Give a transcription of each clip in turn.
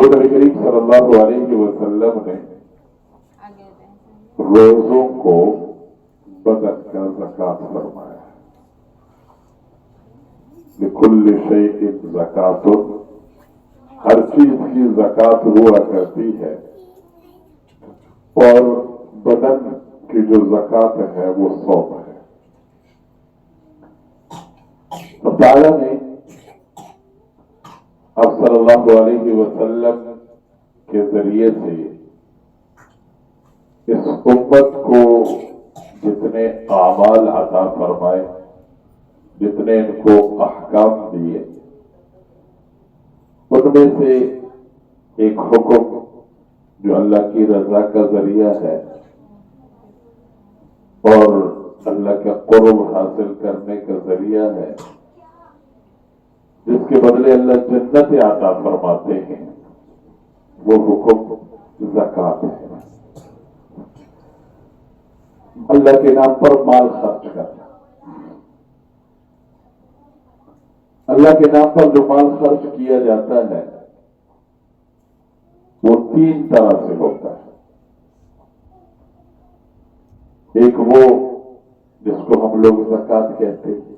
حضور نبی کریم صلی اللہ علیہ وسلم نے روزوں کو بدل کر زکات فرمایا. لکل شیء زکات، ہر چیز کی زکات ہوا کرتی ہے، اور بدن کی جو زکات ہے وہ 100 ہے. تو تعالیٰ نے اب صلی اللہ علیہ وسلم کے ذریعے سے اس امت کو جتنے اعمال عطا فرمائے، جتنے ان کو احکام دیے، ان میں سے ایک حکم جو اللہ کی رضا کا ذریعہ ہے اور اللہ کا قرب حاصل کرنے کا ذریعہ ہے، جس کے بدلے اللہ جنت عطا فرماتے ہیں، وہ حکم زکات ہے. اللہ کے نام پر مال خرچ کرنا. اللہ کے نام پر جو مال خرچ کیا جاتا ہے وہ 3 طرح سے ہوتا ہے. ایک وہ جس کو ہم لوگ زکات کہتے ہیں.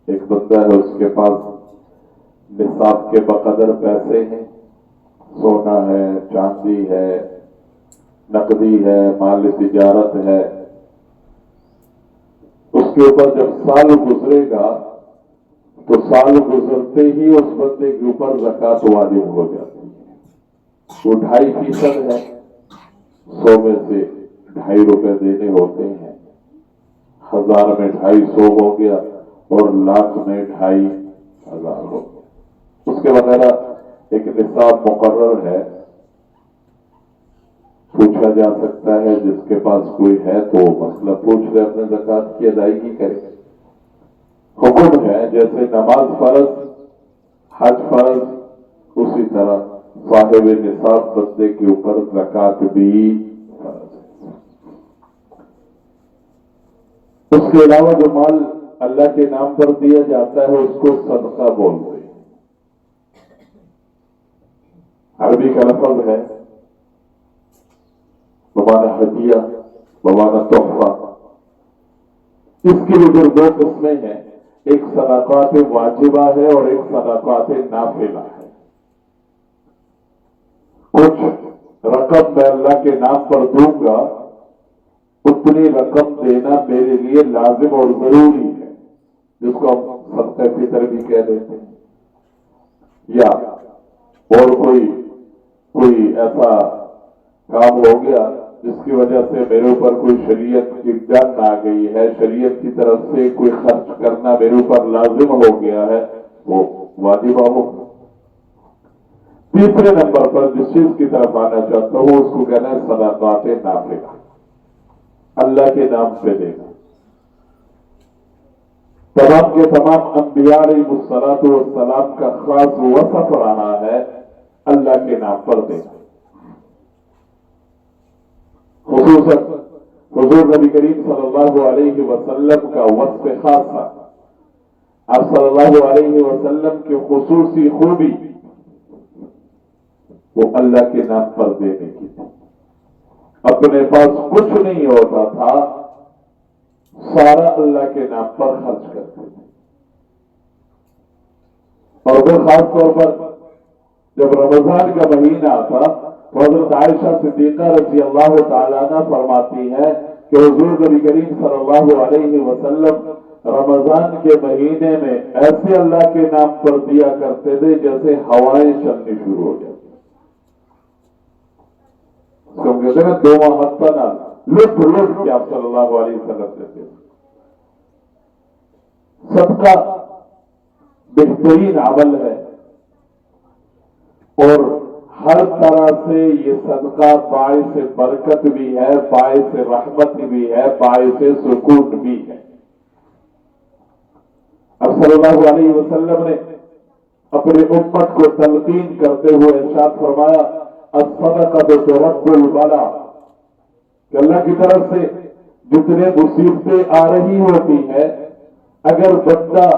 ایک بندہ ہے، اس کے پاس نصاب کے بقدر پیسے ہیں، سونا ہے، چاندی ہے، نقدی ہے، مال تجارت ہے. اس کے اوپر جب سال گزرے گا تو سال گزرتے ہی اس بندے کے اوپر زکات واجب ہو جاتی ہے. وہ 2.5% ہے. 100 میں سے 2.5 روپے دینے ہوتے ہیں. 1000 میں 250 ہو گیا اور لاکھ میں 2500 ہو گیا. اس کے وغیرہ ایک نصاب مقرر ہے. پوچھا جا سکتا ہے، جس کے پاس کوئی ہے تو مسئلہ پوچھ لے، اپنے زکات کی ادائیگی کرے. حکم ہے جیسے نماز فرض، حج فرض، اسی طرح صاحب نصاب بندے کے اوپر زکات بھی فرض ہے. اس کے علاوہ جو مال اللہ کے نام پر دیا جاتا ہے اس کو صدقہ بولتے ہیں. عربی کا لفظ ہے بمعنی ہدیہ، بمعنی تحفہ. اس کی بھی 2 قسمیں ہیں. ایک صدقات واجبہ ہے اور ایک صدقات نافلہ ہے. کچھ رقم میں اللہ کے نام پر دوں گا، اتنی رقم دینا میرے لیے لازم اور ضروری ہے، جس کو ہم صدقہ فطر بھی کہہ دیتے ہیں. یا اور کوئی ایسا کام ہو گیا جس کی وجہ سے میرے اوپر کوئی شریعت کی جنگ آ گئی ہے، شریعت کی طرف سے کوئی خرچ کرنا میرے اوپر لازم ہو گیا ہے، وہ واجبہ ہوگا. تیسرے نمبر پر جس چیز کی طرف آنا چاہتا ہوں اس کو کہنا ہے صدقات نافلہ، اللہ کے نام پہ دینا. تمام کے تمام انبیاء علیہ الصلوۃ والسلام کا خاص وصف رہا ہے اللہ کے نام پر دینا. خصوصاً حضور نبی کریم صلی اللہ علیہ وسلم کا وصف خاص تھا. آپ صلی اللہ علیہ وسلم کی خصوصی خوبی وہ اللہ کے نام پر دینے کی تھی. اپنے پاس کچھ نہیں ہوتا تھا، سارا اللہ کے نام پر خرچ کرتے تھے. اور پھر خاص طور پر جب رمضان کا مہینہ آتا تو حضرت عائشہ صدیقہ رضی اللہ تعالیٰ عنہ فرماتی ہے کہ حضور نبی کریم صلی اللہ علیہ وسلم رمضان کے مہینے میں ایسے اللہ کے نام پر دیا کرتے تھے جیسے ہوائیں چلنی شروع ہو جاتی. اس کو کہتے ہیں 2 ماہ حتنا لطف کے آپ صلی اللہ علیہ وسلم دیتے. صدقہ بہترین عمل ہے اور ہر طرح سے یہ صدقہ باعث برکت بھی ہے، باعث رحمت بھی ہے، باعث سکون بھی ہے. اب صلی اللہ علیہ وسلم نے اپنے امت کو تلقین کرتے ہوئے ارشاد فرمایا الصدقۃ ترد البلاء، کہ اللہ کی طرف سے جتنے مصیبتیں آ رہی ہوتی ہیں، اگر بندہ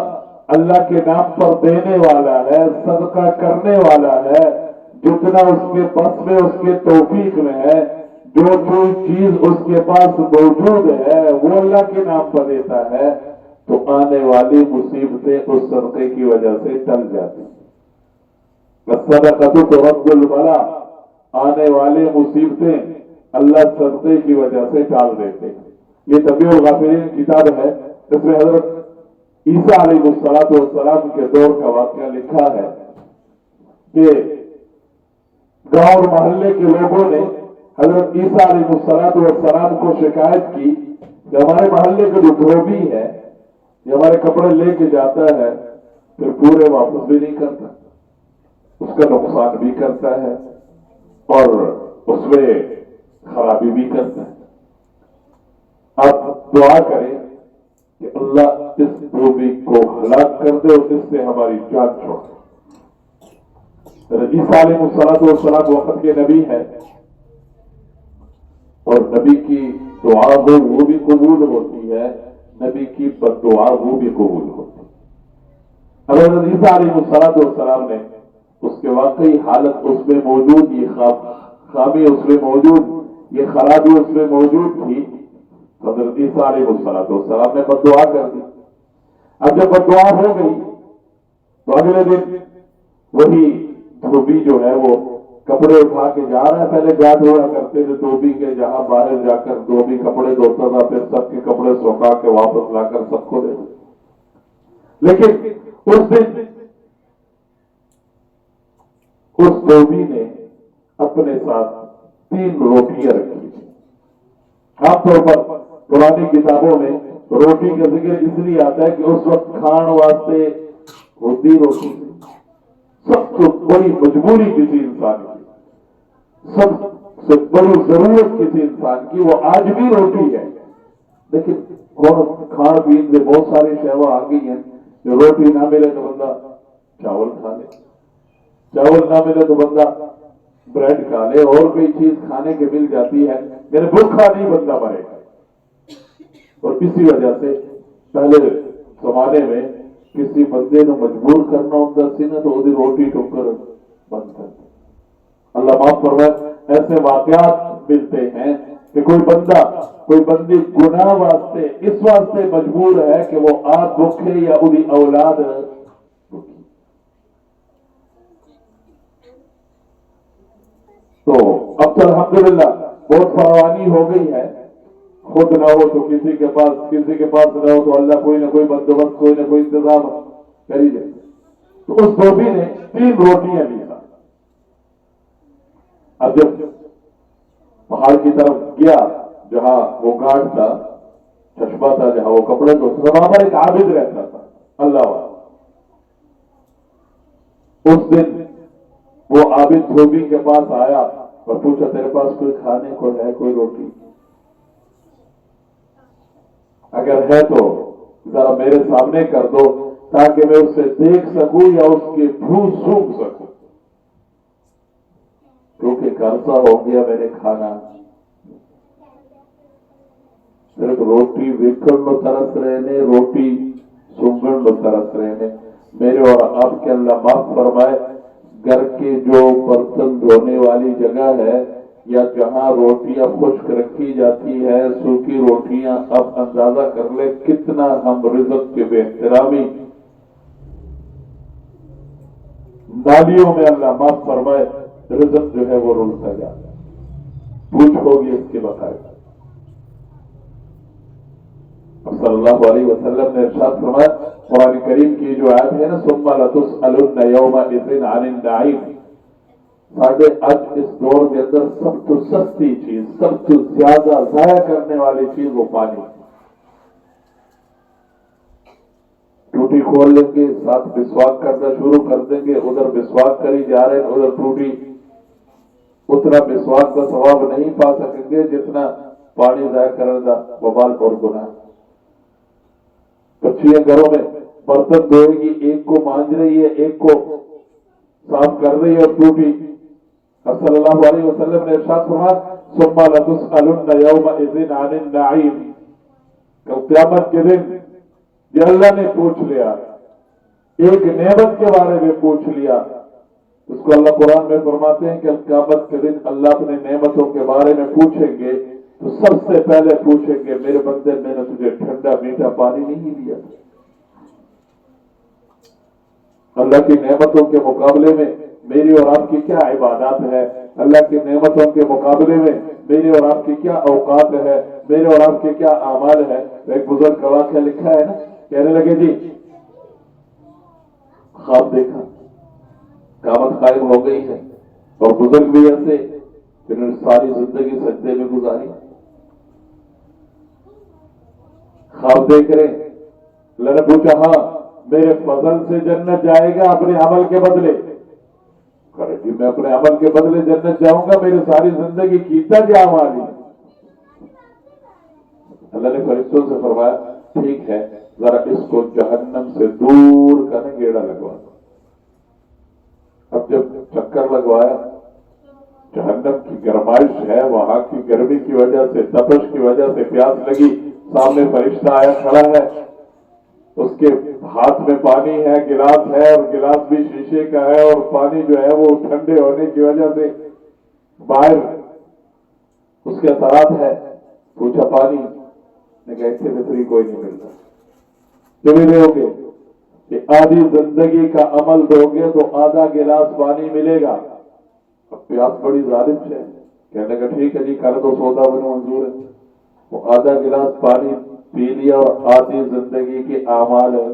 اللہ کے نام پر دینے والا ہے، صدقہ کرنے والا ہے، जितना उसके बस में, उसके तौफीक में है, जो कोई चीज उसके पास मौजूद है वो अल्लाह के नाम पर देता है, तो आने वाली मुसीबतें उस सदक़े की वजह से टल जाती। सदक़तु तुरद्दुल बला, आने वाली मुसीबतें अल्लाह सदक़े की वजह से टाल देते हैं। ये तबीउल गाफिलीन किताब है, इसमें हजरत ईसा अलैहिस्सलाम के दौर का वाक़या लिखा है कि गांव और मोहल्ले के लोगों ने हजरत ईसा अलैहिस्सलाम को शिकायत की कि हमारे मोहल्ले का जो धोबी है, ये हमारे कपड़े लेके जाता है, फिर पूरे वापस भी नहीं करता, उसका नुकसान भी करता है और उसमें खराबी भी करता है। आप दुआ करें कि अल्लाह इस धोबी को हलाक कर दे और इससे हमारी जान छोड़ दे। ईसा अलैहिस्सलाम वक्त के नबी है और नबी की दुआ हो वो भी कबूल होती है, नबी की बद्दुआ वो भी कबूल होती है। हज़रत ईसा अलैहिस्सलाम ने उसके वाकई हालत उसमें मौजूद, ये खामी उसमें मौजूद, ये खराबी उसमें मौजूद थी। हज़रत ईसा अलैहिस्सलाम ने बद्दुआ कर दी। अब जब बद्दुआ हो गई तो अगले दिन वही धोबी जो है वो कपड़े उठा के जा रहा है। पहले गार्ड हुआ करते थे धोबी के, जहां बाहर जाकर धोबी कपड़े धोता था, फिर सबके कपड़े सुखा के वापस लाकर सबको दे देते। लेकिन उस दिन उस धोबी ने अपने साथ 3 रोटियां रखी थी। आमतौर पर पुरानी किताबों में रोटी का जिक्र इसलिए आता है कि उस वक्त खान वास्ते होती रोटी सबसे बड़ी मजबूरी किसी इंसान की, सबसे बड़ी जरूरत किसी इंसान की, वो आज भी रोटी है। लेकिन कौन खान पीन से बहुत सारी सेवा आ गई हैं, जो रोटी ना मिले तो बंदा चावल खा ले, चावल ना मिले तो बंदा ब्रेड खा ले, और कोई चीज खाने के मिल जाती है, मेरे भूखा नहीं बंदा मरेगा। और इसी वजह से पहले जमाने में किसी बंदे ने मजबूर करना होता सी ना तो उसकी रोटी टुकर बंद कर दे। अल्लाह माफ फरमाए, ऐसे वाकयात मिलते हैं कि कोई बंदा कोई बंदी गुनाह वास्ते इस वास्ते मजबूर है कि वो आप भूखे या उसकी औलाद भूखी। तो अब तो अल्हम्दुलिल्लाह बहुत फरावानी हो गई है, खुद ना हो तो किसी के पास ना हो तो अल्लाह कोई ना कोई बंदोबस्त, कोई ना कोई इंतजाम कर ही दे। तो उस धोबी ने 3 रोटियां ली। अब जब पहाड़ की तरफ गया जहां वो घाट था, चश्मा था जहां वो कपड़े धोता था, वहां पर एक आबिद रहता था, अल्लाह वाला। उस दिन वो आबिद धोबी के पास आया और पूछा, तेरे पास कोई खाने को है, कोई रोटी? अगर है तो जरा मेरे सामने कर दो ताकि मैं उससे देख सकूं या उसके भूख सूंघ सकूं, क्योंकि कर्जा हो गया मैंने खाना। सिर्फ रोटी वेखण नो तरस रहे ने, रोटी सूंघण नो तरस रहे ने। मेरे और आपके अल्लाह माफ फरमाए, घर के जो बर्तन धोने वाली जगह है या जहां रोटियां खुश्क रखी जाती है, सूखी रोटियां, अब अंदाजा कर ले कितना हम रिज़्क़ के बेहतरामी नालियों में, अल्लाह माफ फरमाए, रिज़्क़ जो है वो रुलता जाता है। पूछ होगी इसके बकायदा। अब सल्लल्लाहु अलैहि वसल्लम ने इरशाद फरमाया, कुरान करीम की जो आयत है ना, सुम्मा लतुसअलुन्ना यौमइज़िन अनिन नईम, साढ़े आज इस दौर के अंदर सबसे सस्ती चीज, सबसे ज्यादा जाया करने वाली चीज वो पानी। टूटी खोल लेंगे, साथ विश्वास करना शुरू कर देंगे, उधर विश्वास करी जा रहे हैं, उधर टूटी, उतना विश्वास का सवाब नहीं पा सकेंगे जितना पानी जाया करने का वबाल और गुनाह। बच्चियां घरों में बर्तन धोएगी, एक को मांझ रही है, एक को साफ कर रही है और टूटी। सल्लल्लाहु अलैहि वसल्लम ने इरशाद फरमाया, सुम्मा लतुसअलुन्ना यौमइज़िन अनिन नईम, कल क़यामत के दिन ये अल्लाह ने पूछ लिया, एक नेमत के बारे में पूछ लिया इसको अल्लाह कुरान में फरमाते हैं कि क़यामत के दिन अल्लाह अपने नेमतों के बारे में पूछेंगे तो सबसे पहले पूछेंगे, मेरे बंदे मैंने तुझे ठंडा मीठा पानी नहीं दिया? अल्लाह की नेमतों के मुकाबले में मेरी और आपकी क्या इबादत है? अल्लाह की नेमतों के मुकाबले में मेरी और आपकी क्या औकात है? मेरे और आपके क्या आमाल है? एक बुजुर्ग का वाक़या लिखा है ना, कहने लगे जी ख्वाब देखा, क़यामत कायम हो गई है, और बुजुर्ग भी ऐसे जिन्होंने सारी जिंदगी सजदे में गुजारी, ख्वाब देख रहे। अल्लाह ने पूछा, हाँ मेरे फजल से जन्नत जाएगा अपने अमल के बदले? करे जी मैं अपने अमल के बदले जन्नत जाऊंगा, मेरी सारी जिंदगी कीता क्या हमारी? अल्लाह ने फरिश्तों से फरमाया, ठीक है जरा इसको जहन्नम से दूर का ना गेड़ा लगवा दो। अब जब चक्कर लगवाया, जहन्नम की गरमाइश है, वहां की गर्मी की वजह से, तपश की वजह से प्यास लगी, सामने फरिश्ता आया खड़ा है, उसके हाथ में पानी है, गिलास है, और गिलास भी शीशे का है, और पानी जो है वो ठंडे होने की वजह से बाहर उसके असरात है। पूछा पानी? ने कहा इससे बेहतरी कोई नहीं मिलता। क्यों दोगे? कि आधी जिंदगी का अमल दोगे तो आधा गिलास पानी मिलेगा। अब प्यास बड़ी जालिम है, कहने का ठीक है जी कर दो, सौदा बनो मंजूर है। वो आधा गिलास पानी पी लिया और आधी जिंदगी के आमाल है,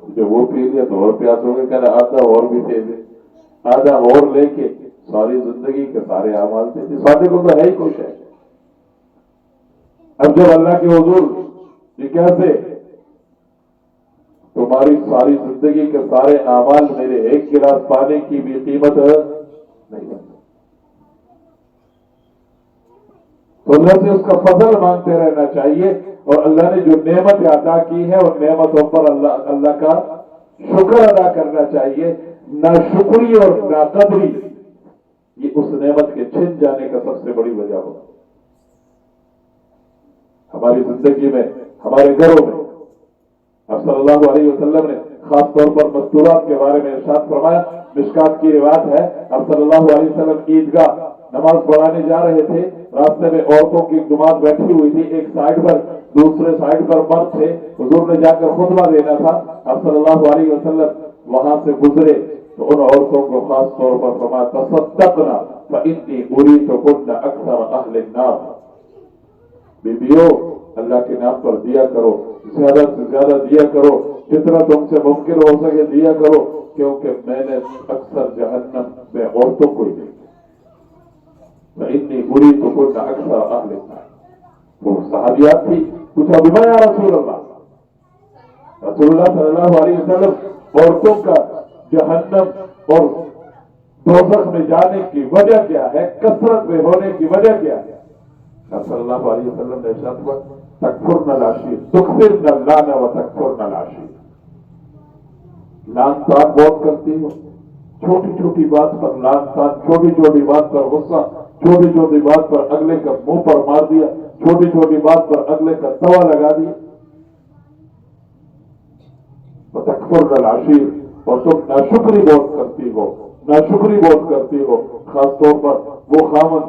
जो वो पी लिया तो और प्यास हो गई, कहना आधा और भी दे दे, आधा और लेके सारी जिंदगी के सारे आमाल दे दे, सारे को तो है ही कुछ है। अब जब अल्लाह के हुजूर ये कैसे, तुम्हारी सारी जिंदगी के सारे आमाल मेरे एक गिलास पानी की भी कीमत नहीं है। तो अल्लाह से उसका फजल मांगते रहना चाहिए, और अल्लाह ने जो नेमत अदा की है उन नेमतों पर अल्लाह का शुक्र अदा करना चाहिए। नाशुक्री और नाकदरी ये उस नेमत के छिन जाने का सबसे बड़ी वजह हो। हमारी जिंदगी में, हमारे घरों में अब सल्लल्लाहु अलैहि वसल्लम ने खास तौर पर मस्तूरात के बारे में इरशाद फरमाया। मिशकात की रिवायत है, अब सल्लल्लाहु अलैहि वसल्लम ईदगाह नमाज पढ़ाने जा रहे थे, रास्ते में औरतों की जमात बैठी हुई थी, एक साइड पर, दूसरे साइड पर मर्द थे। हुजूर ने जाकर खुतबा देना था, अब सल्लल्लाहु अलैहि वसल्लम वहां से गुजरे तो उन औरतों को खास तौर पर फरमाया, तसद्दक़ना फ़इन्नी उरीतुकुन्ना अक्सर अहलिन नार। बीबियों अल्लाह के नाम पर दिया करो, ज्यादा से ज्यादा दिया करो, जितना तुमसे मुमकिन हो सके दिया करो, क्योंकि मैंने अक्सर जहन्नम में औरतों को ही देखा। इतनी बुरी तो कोई अक्सर अहले वो सहाबियात थी। पूछा बिमा या रसूलल्लाह, रसूलुल्लाह सल्लल्लाहु अलैहि वसल्लम औरतों का जहन्नम और दोज़ख में जाने की वजह क्या है, कसरत में होने की वजह क्या है? सल्लल्लाहु अलैहि वसल्लम ने इरशाद किया, तकफुरन अल-आशीर, तुकफिरन लान व तकफुरन अल-आशीर। लान तान बहुत करती हो, छोटी छोटी बात पर लान तान, छोटी छोटी बात पर गुस्सा, छोटी छोटी बात पर अगले का मुंह पर मार दिया, छोटी छोटी बात पर अगले का तवा लगा दिया। तकफुरन अल-आशीर, और तुम नाशुक्री बहुत करती हो, नाशुक्री बहुत करती हो। खासतौर पर वो खामन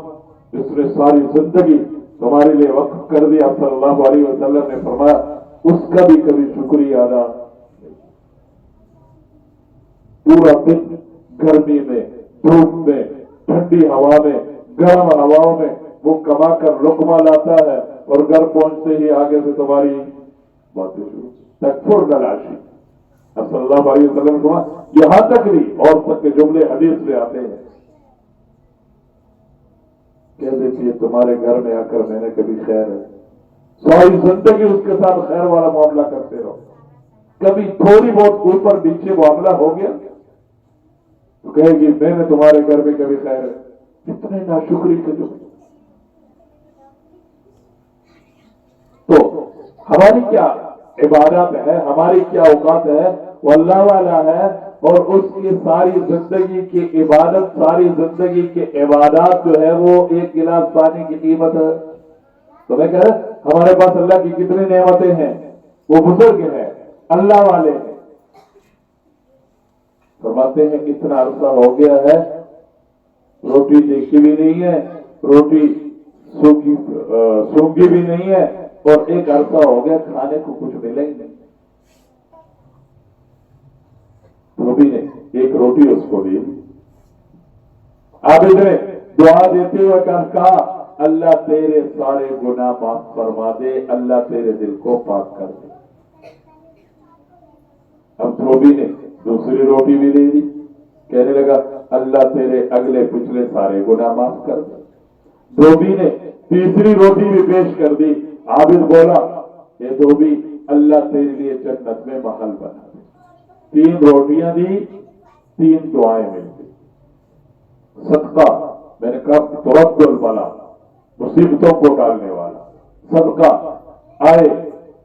जिसने सारी जिंदगी तुम्हारे लिए वक्फ कर दिया, सल्लल्लाहु अलैहि वसल्लम ने फरमाया उसका भी कभी शुक्रिया अदा। पूरा दिन गर्मी में, धूप में, ठंडी हवा में, गर्म हवाओं में वो कमा कर लुकमा लाता है, और घर पहुंचते ही आगे से तुम्हारी बातें शुरू। तकफुरन अल-आशीर, सल्लल्लाहु अलैहि वसल्लम को यहां तक भी और तक के जुमले हदीस में आते हैं। कह देती है तुम्हारे घर में आकर मैंने कभी खैर है, सारी जिंदगी उसके साथ खैर वाला मामला करते रहो, कभी थोड़ी बहुत ऊपर नीचे मामला हो गया तो कहेगी मैंने तुम्हारे घर में कभी खैर है। कितने नाशुक्री के जुमले। तो हमारी क्या इबादत है, हमारी क्या औकात है, वो अल्लाह वाला है, और उसकी सारी जिंदगी की इबादत, सारी जिंदगी की इबादत जो है वो एक गिलास पानी की कीमत है। तो मैं कह रहा हमारे पास अल्लाह की कितनी नेमतें हैं, वो बुजुर्ग हैं, अल्लाह वाले हैं। फरमाते हैं इतना अरसा हो गया है, रोटी देखी भी नहीं है, रोटी सूंघी भी नहीं है, और एक अरसा हो गया खाने को कुछ मिला ही नहीं। धोबी ने एक रोटी उसको दी। आबिद ने दुआ देते हुए कहा, अल्लाह तेरे सारे गुनाह माफ फरमा दे, अल्लाह तेरे दिल को पाक कर दे। अब धोबी ने दूसरी रोटी भी दे दी, कहने लगा अल्लाह तेरे अगले पिछले सारे गुनाह माफ कर दे। धोबी ने तीसरी रोटी भी पेश कर दी। आबिद बोला, ये धोबी अल्लाह तेरे लिए जन्नत में महल बना दे। 3 रोटियां दी, 3 दुआएं मिल गई। सदका, मैंने कहा तुरद्दुल बला, मुसीबतों को डालने वाला, सदका आए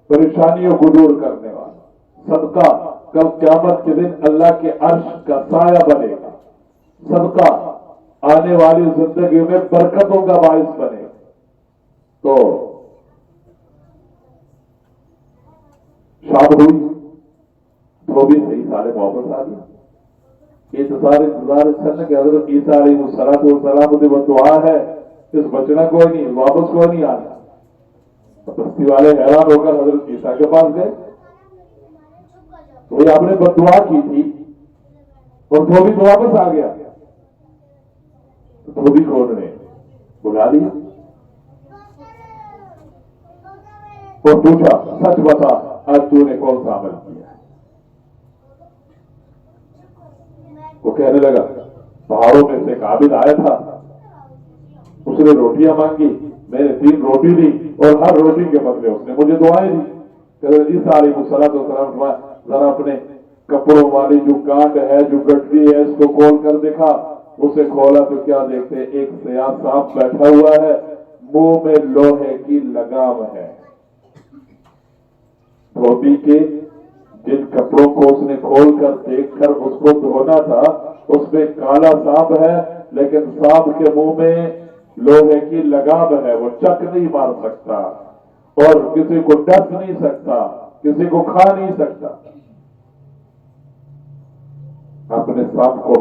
परेशानियों को दूर करने वाला, सदका कल क़यामत के दिन अल्लाह के अर्श का साया बनेगा, सदका आने वाली जिंदगी में बरकतों का बाइस बनेगा। तो शाम हुई, धोबी सही सारे वापस आ गया। इंतजार करने के हजरत ईसा अलैहिस्सलाम की दुआ है, इस बचना कोई नहीं, वापस कोई नहीं आना। तो बस्ती वाले हैरान होकर हजरत ईसा के पास गए, तो आपने बददुआ की थी और धोबी तो वापस आ गया। तो धोबी को उन्होंने बुला लिया और पूछा, सच बता आज तूने कौन सा अमल किया? वो कहने लगा, पहाड़ों में से एक आबिद आया था, उसने रोटियां मांगी, मैंने 3 रोटी दी और हर रोटी के बदले उसने मुझे दुआएं दी। ईसा अलैहिस्सलाम जरा अपने कपड़ों वाली जो गांठ है, जो गठरी है, इसको खोल कर देखा। उसे खोला तो क्या देखते, एक सयाह सांप बैठा हुआ है, मुंह में लोहे की लगाम है। धोबी के जिन कपड़ों को उसने खोलकर देखकर उसको धोना था, उसमें काला सांप है, लेकिन सांप के मुंह में लोहे की लगाम है, वो चक नहीं मार सकता और किसी को डस नहीं सकता, किसी को खा नहीं सकता। अपने सांप को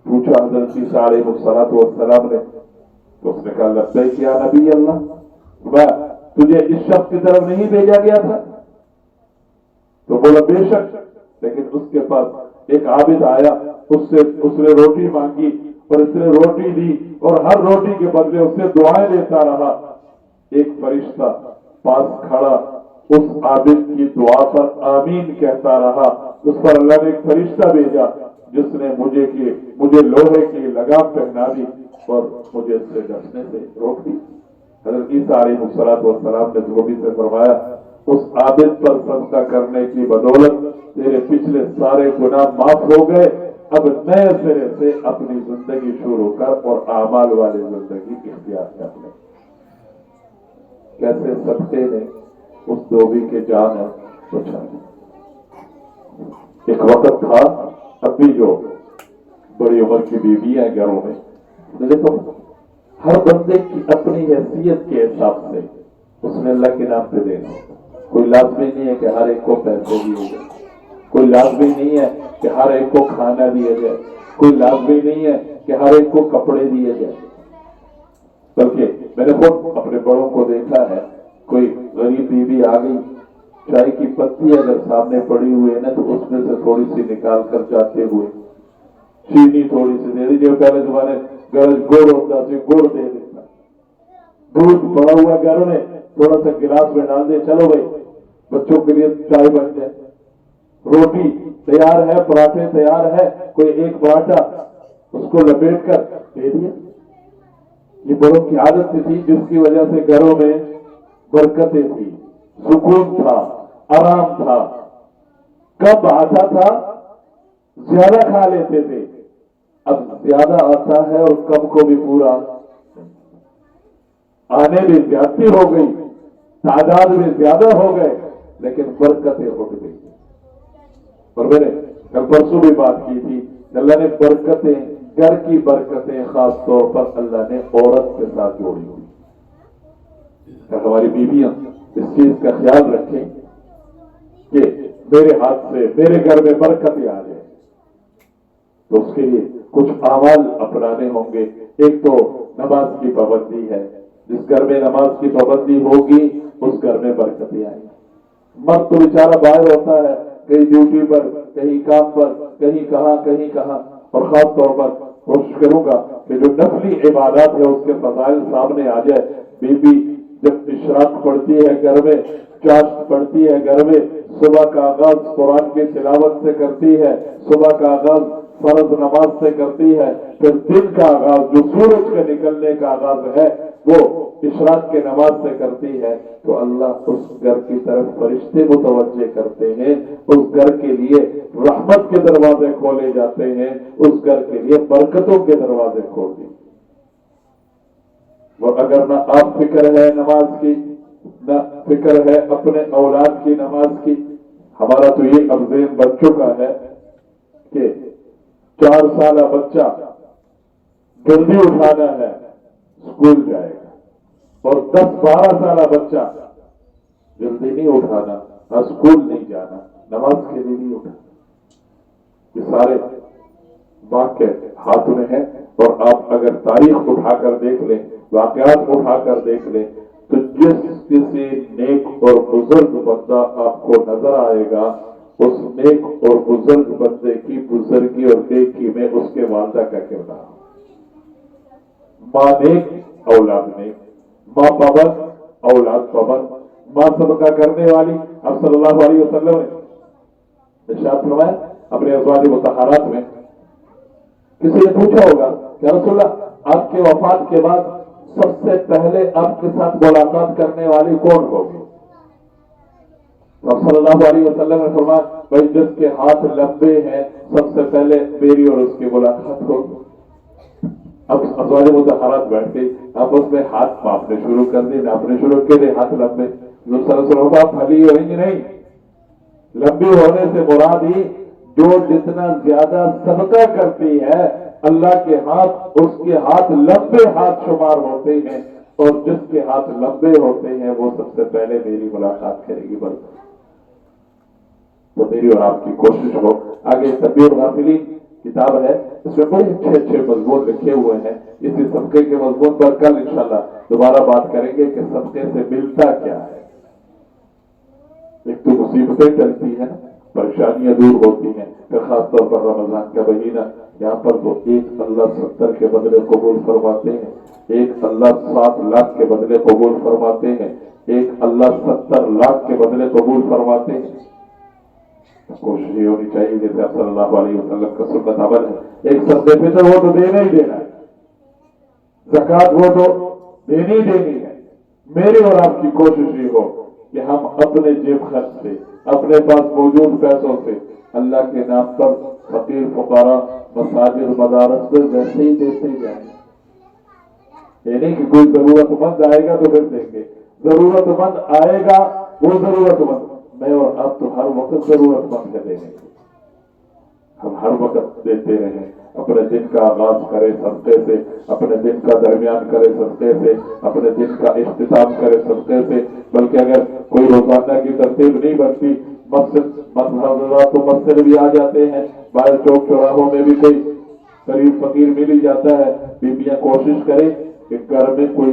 पूछा हज़रत ईसा अलैहिस्सलाम ने, तो उसने कहा, लब्बैक या नबी अल्लाह, मैं तुझे इस शख्स की तरफ नहीं भेजा गया था? तो बोला, बेशक, लेकिन उसके पास एक आबिद आया, उसने रोटी मांगी और उसने रोटी दी और हर रोटी के बदले उससे दुआएं देता रहा। एक फरिश्ता पास खड़ा उस आबिद की दुआ पर आमीन कहता रहा। उस पर अल्लाह ने एक फरिश्ता भेजा जिसने मुझे लोहे की लगाम पहना दी और मुझे इससे डसने से रोक दी। हज़रत ईसा अलैहिस्सलाम ने धोबी से फरमाया, उस आबिद पर सदका करने की बदौलत तेरे पिछले सारे गुनाह माफ हो गए, अब नए सिरे से अपनी जिंदगी शुरू कर और आमाल वाली जिंदगी इख्तियार कर ले। कैसे सदके ने उस धोबी के जान बचा ली। एक वक्त था, अभी जो बड़ी उम्र की बीवियां घरों में, देखो हर बंदे की अपनी हैसियत के हिसाब से उसने अल्लाह के नाम पे देना। कोई लाजमी नहीं है कि हर एक को पैसे दिए जाए, कोई लाजमी नहीं है कि हर एक को खाना दिया जाए, कोई लाजमी नहीं है कि हर एक को कपड़े दिए जाए। बल्कि मैंने खुद अपने बड़ों को देखा है, कोई गरीब बीवी आ गई, चाय की पत्ती अगर सामने पड़ी हुई है ना, तो उसमें से थोड़ी सी निकाल कर जाते हुए चीनी थोड़ी सी दे दीजिए। पहले जमाने गरज गुड़ होता थी, गुड़ दे देता, दूध पड़ा हुआ घरों में थोड़ा सा गिलास में डाल दे, चलो भाई बच्चों के लिए चाय बन जाए। रोटी तैयार है, पराठे तैयार है, कोई एक पराठा उसको लपेट कर दे दिया। ये बड़ों की आदत थी, जिसकी वजह से घरों में बरकतें थी, सुकून था, आराम था। कब आता था, ज्यादा खा लेते थे, अब ज्यादा आता है और कब को भी पूरा आने में ज्यादती हो गई, तादाद में ज्यादा हो गए, लेकिन बरकतें उठ गई। और मैंने कल परसों भी बात की थी, अल्लाह ने बरकतें, घर की बरकतें खास तौर पर अल्लाह ने औरत के साथ जोड़ी हुई। हमारी बीवियां इस चीज का ख्याल रखें कि मेरे हाथ से मेरे घर में बरकतें आ जाए। तो उसके लिए कुछ अमाल अपनाने होंगे। एक तो नमाज की पाबंदी है, जिस घर में नमाज की पाबंदी होगी उस घर में बरकतें आएंगी। मर्द तो बेचारा बाहर होता है, कहीं ड्यूटी पर, कहीं काम पर, कहीं कहाँ, और खास तौर पर कोशिश करूंगा कि जो नफली इबादत है उसके फजाइल सामने आ जाए। बीबी जब इशराक पढ़ती है घर में, चाश्त पढ़ती है घर में, सुबह का आगाज कुरान की तिलावत से करती है, सुबह का आगाज फर्ज नमाज से करती है, फिर दिन का आगाज जो सूरज के निकलने का आगाज है वो इशराक के नमाज से करती है, तो अल्लाह उस घर की तरफ फरिश्ते मुतवज्जे करते हैं, उस घर के लिए रहमत के दरवाजे खोले जाते हैं, उस घर के लिए बरकतों के दरवाजे खोल दिए। और अगर ना आप फिक्र है नमाज की, न फिक्र है अपने औलाद की नमाज की, हमारा तो ये अफजेन बन चुका है कि 4 साल बच्चा जल्दी उठाना है स्कूल जाएगा, और 10-12 साल बच्चा जल्दी नहीं उठाना, स्कूल नहीं जाना, नमाज के लिए नहीं उठाना। ये सारे वाक्य हाथ में है, और आप अगर तारीख उठाकर देख लें, वाकयात उठाकर देख लें, तो जिस किसी नेक और बुजुर्ग बंदा आपको नजर आएगा, उस नेक और बुजुर्ग बंदे की बुजुर्गी और नेकी में उसके वालदा का किरदार। माँ नेक, औलाद नेक, माँ पाबंद, औलाद पाबंद, माँ सदका करने वाली। अब सल्लल्लाहु अलैहि वसल्लम ने इरशाद फरमाया अपने अज़वाज मुतहहारात में, किसी ने पूछा होगा कि या रसूलल्लाह आपके वफात के बाद सबसे पहले आपके साथ मुलाकात करने वाली कौन होगी? अब सल्लल्लाहु अलैहि वसल्लम ने फरमाया, भाई जिसके हाथ लंबे हैं सबसे पहले मेरी और उसकी मुलाकात होगी। अब अज़वाज मुतहहारात बैठ गई, आपस में हाथ मापने शुरू कर दिए, नापने शुरू किए, हाथ लंबे। फली होंगी नहीं, लंबी होने से मुराद ही जो जितना ज्यादा सदका करती है अल्लाह के हाथ, उसके हाथ लंबे हाथ शुमार होते हैं, और जिसके हाथ लंबे होते हैं वो सबसे पहले मेरी मुलाकात करेगी। बस तो मेरी और आपकी कोशिश हो। आगे तबीर गाफिली किताब है, इसमें बड़े अच्छे मजमून लिखे हुए हैं। इसी सदके के मजमून पर कल इंशाल्लाह दोबारा बात करेंगे कि सदके से मिलता क्या है। एक तो मुसीबतें टलती हैं, परेशानियां दूर होती हैं, फिर खासतौर पर रमजान का महीना, यहाँ पर तो एक अल्लाह 70 के बदले कबूल फरमाते हैं, एक अल्लाह 7 लाख के बदले कबूल फरमाते हैं, एक अल्लाह 70 लाख के बदले कबूल फरमाते हैं। कोशिश ये होनी चाहिए जैसे आप सल्लल्लाहु अलैहि वसल्लम का सुन्नत अमल है, एक सदक़े फितर वो तो देना ही देना है, ज़कात वो तो देनी ही देनी है। मेरी और आपकी कोशिश ये हो कि हम अपने जेब खर्च से, अपने पास मौजूद पैसों से अल्लाह के नाम पर फकीर फुकारा मसाजिद मदारस में वैसे ही देते जाएं। ये नहीं कि कोई जरूरतमंद आएगा तो फिर देंगे, जरूरतमंद आएगा वो जरूरतमंद, मैं और आप तो हर वक्त जरूरतमंद है देने के, हम हर वक्त देते रहें। अपने दिन का आगाज करें सदक़े से, अपने दिन का दरमियान करें सदक़े से, अपने दिन का इख्तिताम करें सदक़े से। बल्कि अगर कोई रोजाना की तरतीब नहीं बनती, मस्जिद भी आ जाते हैं, बाहर चौक चौराहों में भी कोई गरीब फकीर मिल ही जाता है। बीबियां कोशिश करें कि घर में कोई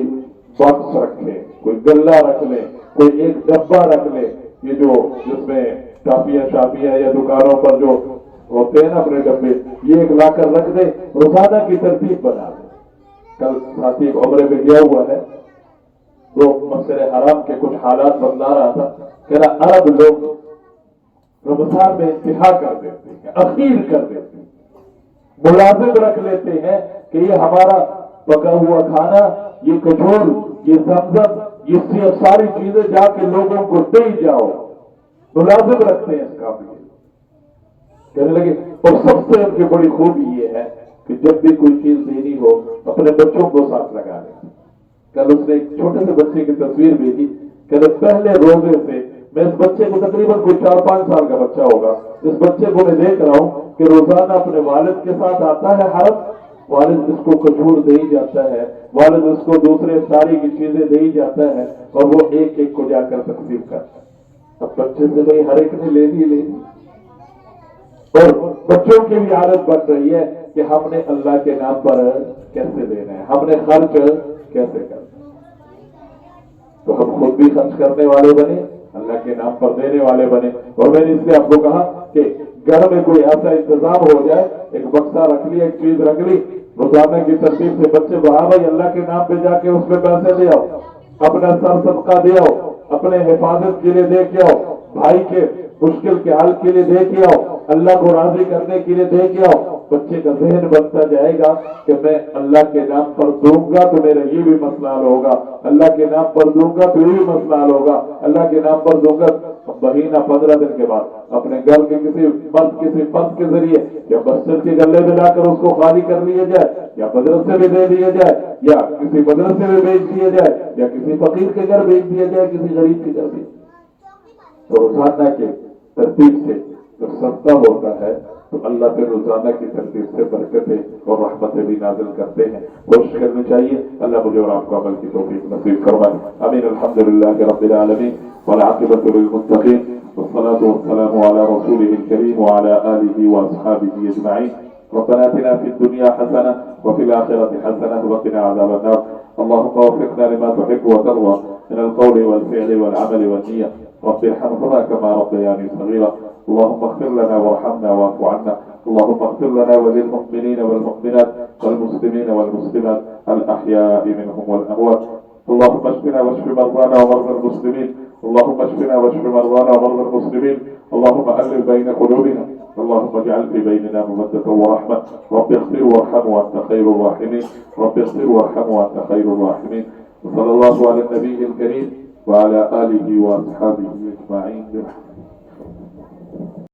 बॉक्स रखे, कोई गल्ला रख ले, कोई एक डब्बा रख ले, ये जो जिसमें टाफियां शाफियां या दुकानों पर जो होते हैं ना अपने डब्बे, ये एक लाकर रख दे, रोजाना की तरतीब बना दे। कल साथी एक उम्रे में गया हुआ है, तो मस्जिद हराम के कुछ हालात बदला रहा था, कह रहा अरब लोग रमजान में इंतहा कर देते हैं, अखीर कर देते हैं, मुलाजिम रख लेते हैं कि ये हमारा पका हुआ खाना, ये कठोर, ये जमजम, ये सारी चीजें जाके लोगों को दे जाओ, मुलाजिम रखते हैं इस काम में। कहने लगे, और सबसे उनकी बड़ी खूबी ये है कि जब भी कोई चीज देनी हो अपने बच्चों को साथ लगा लें। कल उसने एक छोटे से बच्चे की तस्वीर भेजी, कहते पहले रोजे से मैं इस बच्चे को, तकरीबन कोई 4-5 साल का बच्चा होगा, इस बच्चे को मैं देख रहा हूं कि रोजाना अपने वालिद के साथ आता है हरम, वालिद इसको खजूर दे ही जाता है, वालिद उसको दूसरे सारी की चीजें दे ही जाता है, और वो एक एक को जाकर तकसीम करता है। अब बच्चे से भाई हर एक ने लेनी اور بچوں کی بھی عادت بن رہی ہے کہ ہم نے اللہ کے نام پر کیسے دینا ہے، ہم نے خرچ کیسے کرنا ہے۔ تو ہم خود بھی خرچ کرنے والے بنے، اللہ کے نام پر دینے والے بنے۔ اور میں نے اس لیے آپ کو کہا کہ گھر میں کوئی ایسا انتظام ہو جائے، ایک بکسا رکھ لی، ایک چیز رکھ لی، روزانہ کی ترتیب سے بچے کو، ہاں بھائی اللہ کے نام پہ جا کے اس میں پیسے دے آؤ، اپنا سر صدقہ دے آؤ، اپنے حفاظت کے لیے دے کے آؤ، بھائی کے مشکل کے حل کے لیے دے کے آؤ، اللہ کو راضی کرنے کے لیے دے کے آؤ۔ بچے کا ذہن بنتا جائے گا کہ میں اللہ کے نام پر دوں گا تو میرا یہ بھی مسئلہ حل ہوگا، اللہ کے نام پر دوں گا تو یہ بھی مسئلہ حل ہوگا، اللہ کے نام پر دوں گا۔ مہینہ 15 دن کے بعد اپنے گھر کے کسی فرد کے ذریعے یا مسجد کے گلے میں لا کر اس کو خالی کر لیا جائے، یا مدرسے میں دے دیا جائے، یا کسی مدرسے میں بیچ دیا جائے، یا کسی فقیر کے گھر بیچ دیا جائے، کسی غریب کے گھر بیچ۔ تو روزانہ کے ترتیب سے جب صدقہ ہوتا ہے تو اللہ پہ روزانہ کی ترتیب سے برکتیں اور رحمتیں بھی نازل کرتے ہیں۔ کوشش کرنی چاہیے، اللہ مجھے اور آپ کو عمل کی توفیق نصیب فرمائے، آمین۔ الحمدللہ رب العالمین والعاقبۃ للمتقین والصلاة والسلام على رسوله الكريم وعلى آله وأصحابه أجمعين۔ ربنا آتنا في الدنيا حسنة وفي الآخرة حسنة وقنا عذاب النار۔ اللهم وفقنا لما تحب وترضى من القول والفعل والعمل والنية، رب ارحمهما كما ربياني صغيرا۔ اللهم اغفر لنا وارحمنا واعف عنا، اللهم اغفر لنا وللمؤمنين والمؤمنات والمسلمين والمسلمات الأحياء منهم والأموات۔ اللهم اشفنا واشف مرضانا ومرضى المسلمين، اللهم اشفنا واشف مرضانا ومرضى المسلمين، اللهم ألف بين قلوبنا، اللهم اجعل في بيننا مودة ورحمة، رب اغفر وارحم وأنت خير الراحمين، رب اغفر وارحم وأنت خير الراحمين۔ وصلى الله على النبي الكريم وعلى آله وأصحابه أجمعين برحمته۔